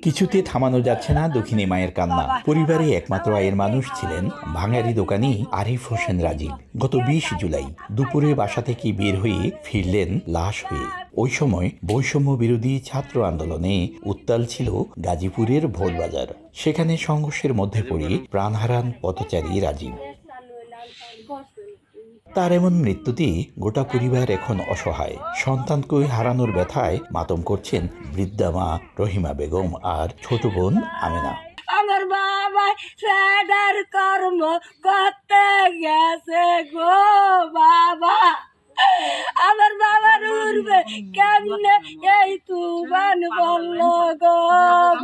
কিছুতে থামানো যাচ্ছে না দক্ষিণী মায়ের কান্না। পরিবারে একমাত্র আয়ের মানুষ ছিলেন ভাঙারি দোকানি আরিফ হোসেন রাজীব। গত 20 জুলাই দুপুরে বাসা থেকে বের হয়ে ফিরলেন লাশ হয়ে। ওই সময় বৈষম্য বিরোধী ছাত্র আন্দোলনে উত্তাল ছিল গাজীপুরের ভোলবাজার। সেখানে সংঘর্ষের মধ্যে পড়ে প্রাণ হারান পথচারী রাজীব। তার এমন মৃত্যুতে গোটা পরিবার এখন অসহায়। সন্তানকে হারানোর ব্যথায় মাতম করছেন বৃদ্ধা মা রহিমা বেগম আর ছোট বোন আমেনা। আমার বাবা সেটার কর্ম করতে গেছে গো বাবা, আমার বাবার উড়বে কেমনে এই তুফান বলল গো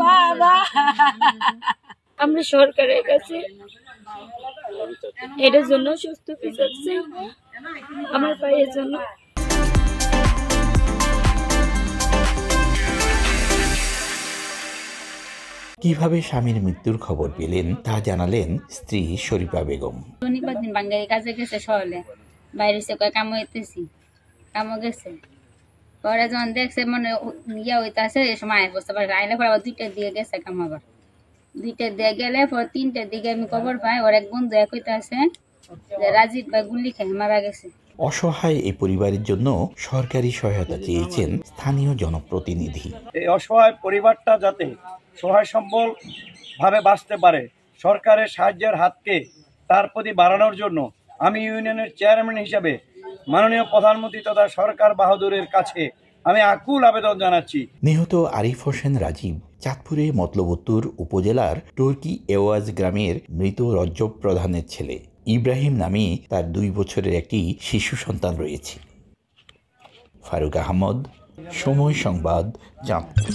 বাবা। আমরা সরকারের কাছে এটার জন্য সুস্থ চাচ্ছি, আমার ভাইয়ের জন্য। কিভাবে স্বামীর মৃত্যুর খবর পেলেন তা জানালেন স্ত্রী শরীফা বেগম। শনিবার দিন বাঙ্গালি কাজে গেছে, শহরে বাইরে সে কামো হইতেছি, কামো গেছে পরে যখন দেখছে মানে ইয়া হইতেছে এই সময় বুঝতে পারে আইলে পরে আবার 2টার দিকে গেছে কাম, আবার 2টার দিকে গেলে পরে 3টার দিকে আমি খবর পাই ওর এক বন্ধু এক হইতেছে যে রাজীব ভাই গুলি খেয়ে মারা গেছে। অসহায় এই পরিবারের জন্য সরকারি সহায়তা চেয়েছেন স্থানীয় জনপ্রতিনিধি। এই অসহায় পরিবারটা যাতে সহায় সম্বল ভাবে বাঁচতে পারে, সরকারের সাহায্যের হাতকে তার প্রতি বাড়ানোর জন্য আমি ইউনিয়নের চেয়ারম্যান হিসাবে মাননীয় প্রধানমন্ত্রী তথা সরকার বাহাদুরের কাছে আমি আকুল আবেদন জানাচ্ছি। নিহত আরিফ হোসেন রাজীব চাঁদপুরে মতলব উত্তর উপজেলার টর্কি এওয়াজ গ্রামের মৃত রজ্জব প্রধানের ছেলে। ইব্রাহিম নামে তার 2 বছরের একটি শিশু সন্তান রয়েছে। ফারুক আহমদ, সময় সংবাদ, চাঁদপুর।